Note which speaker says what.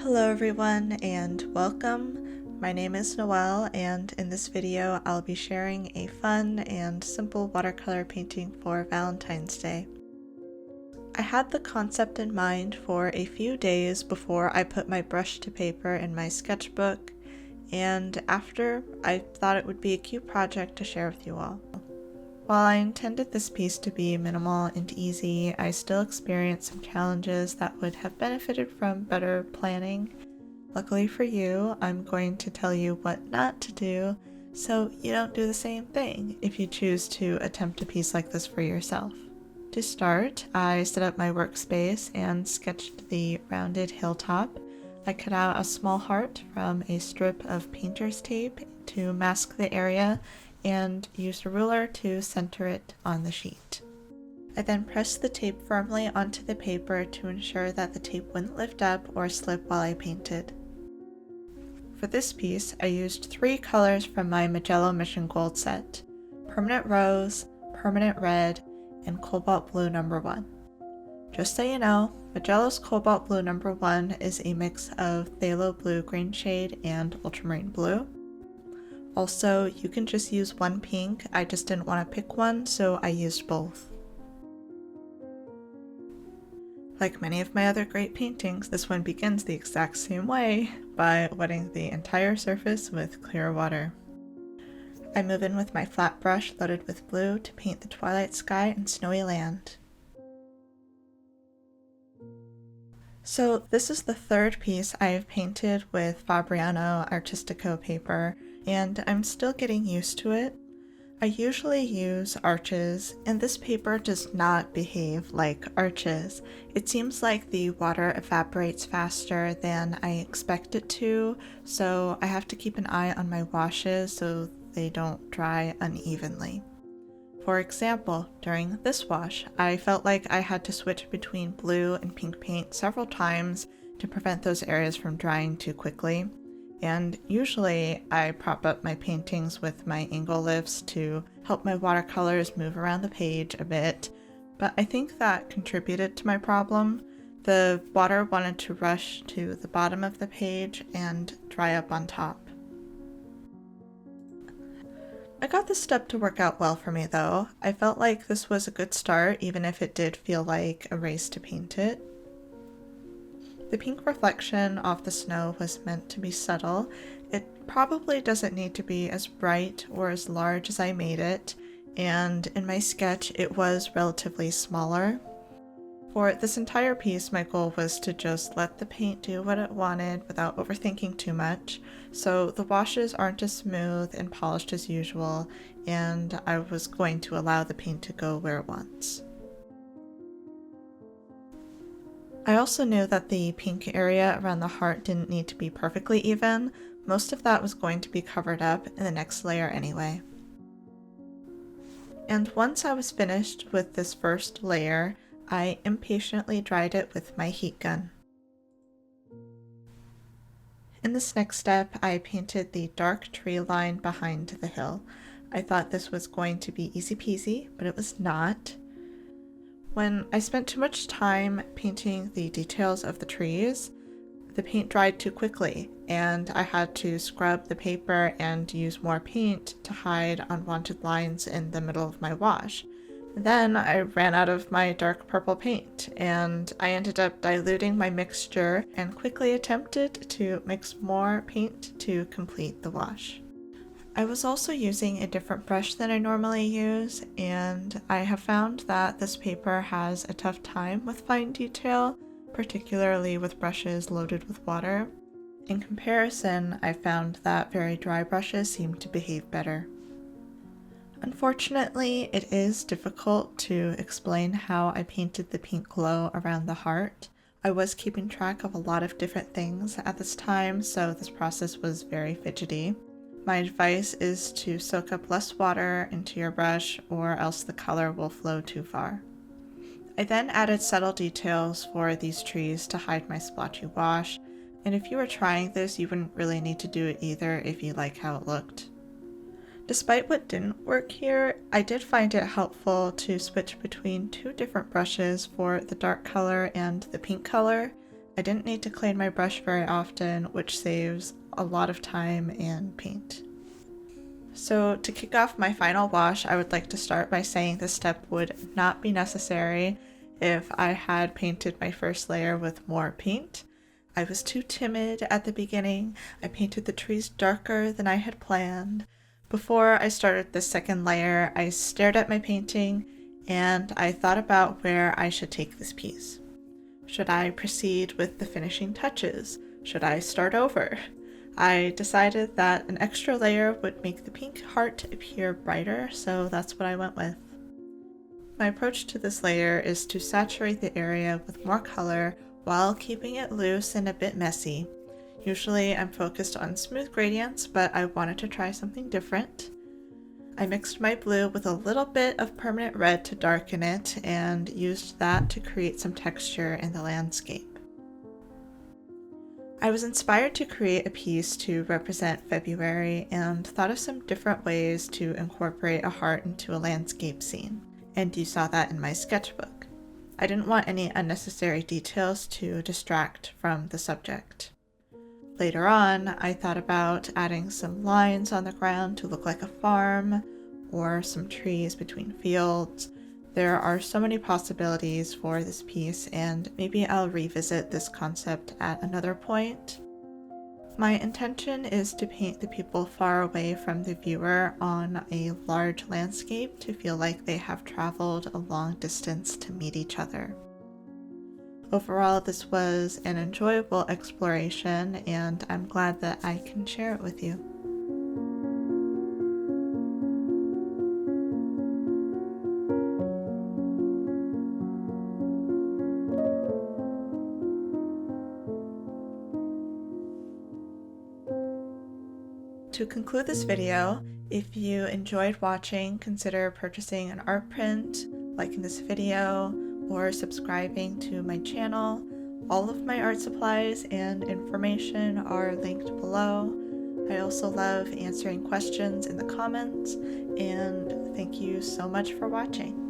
Speaker 1: Hello everyone and welcome. My name is Noelle and in this video I'll be sharing a fun and simple watercolor painting for Valentine's Day. I had the concept in mind for a few days before I put my brush to paper in my sketchbook, and after I thought it would be a cute project to share with you all. While I intended this piece to be minimal and easy, I still experienced some challenges that would have benefited from better planning. Luckily for you, I'm going to tell you what not to do so you don't do the same thing if you choose to attempt a piece like this for yourself. To start, I set up my workspace and sketched the rounded hilltop. I cut out a small heart from a strip of painter's tape to mask the area and used a ruler to center it on the sheet. I then pressed the tape firmly onto the paper to ensure that the tape wouldn't lift up or slip while I painted. For this piece, I used 3 colors from my Mijello Mission Gold set: Permanent Rose, Permanent Red, and Cobalt Blue No. 1. Just so you know, Mijello's Cobalt Blue No. 1 is a mix of phthalo blue green shade and ultramarine blue. Also, you can just use one pink, I just didn't want to pick one, so I used both. Like many of my other great paintings, this one begins the exact same way, by wetting the entire surface with clear water. I move in with my flat brush loaded with blue to paint the twilight sky and snowy land. So this is the third piece I have painted with Fabriano Artistico paper, and I'm still getting used to it. I usually use arches, and this paper does not behave like arches. It seems like the water evaporates faster than I expect it to, so I have to keep an eye on my washes so they don't dry unevenly. For example, during this wash, I felt like I had to switch between blue and pink paint several times to prevent those areas from drying too quickly. And usually I prop up my paintings with my angle lifts to help my watercolors move around the page a bit, but I think that contributed to my problem. The water wanted to rush to the bottom of the page and dry up on top. I got this step to work out well for me though. I felt like this was a good start, even if it did feel like a race to paint it. The pink reflection off the snow was meant to be subtle. It probably doesn't need to be as bright or as large as I made it, and in my sketch it was relatively smaller. For this entire piece, my goal was to just let the paint do what it wanted without overthinking too much, so the washes aren't as smooth and polished as usual, and I was going to allow the paint to go where it wants. I also knew that the pink area around the heart didn't need to be perfectly even. Most of that was going to be covered up in the next layer anyway. And once I was finished with this first layer, I impatiently dried it with my heat gun. In this next step, I painted the dark tree line behind the hill. I thought this was going to be easy peasy, but it was not. When I spent too much time painting the details of the trees, the paint dried too quickly, and I had to scrub the paper and use more paint to hide unwanted lines in the middle of my wash. Then I ran out of my dark purple paint, and I ended up diluting my mixture and quickly attempted to mix more paint to complete the wash. I was also using a different brush than I normally use, and I have found that this paper has a tough time with fine detail, particularly with brushes loaded with water. In comparison, I found that very dry brushes seem to behave better. Unfortunately, it is difficult to explain how I painted the pink glow around the heart. I was keeping track of a lot of different things at this time, so this process was very fidgety. My advice is to soak up less water into your brush, or else the color will flow too far. I then added subtle details for these trees to hide my splotchy wash, and if you were trying this, you wouldn't really need to do it either if you like how it looked. Despite what didn't work here, I did find it helpful to switch between 2 different brushes for the dark color and the pink color. I didn't need to clean my brush very often, which saves a lot of time and paint. So to kick off my final wash, I would like to start by saying this step would not be necessary if I had painted my first layer with more paint. I was too timid at the beginning. I painted the trees darker than I had planned. Before I started the second layer, I stared at my painting and I thought about where I should take this piece. Should I proceed with the finishing touches? Should I start over? I decided that an extra layer would make the pink heart appear brighter, so that's what I went with. My approach to this layer is to saturate the area with more color while keeping it loose and a bit messy. Usually I'm focused on smooth gradients, but I wanted to try something different. I mixed my blue with a little bit of permanent red to darken it and used that to create some texture in the landscape. I was inspired to create a piece to represent February and thought of some different ways to incorporate a heart into a landscape scene, and you saw that in my sketchbook. I didn't want any unnecessary details to distract from the subject. Later on, I thought about adding some lines on the ground to look like a farm, or some trees between fields. There are so many possibilities for this piece, and maybe I'll revisit this concept at another point. My intention is to paint the people far away from the viewer on a large landscape to feel like they have traveled a long distance to meet each other. Overall, this was an enjoyable exploration, and I'm glad that I can share it with you. To conclude this video, if you enjoyed watching, consider purchasing an art print, liking this video, or subscribing to my channel. All of my art supplies and information are linked below. I also love answering questions in the comments, and thank you so much for watching.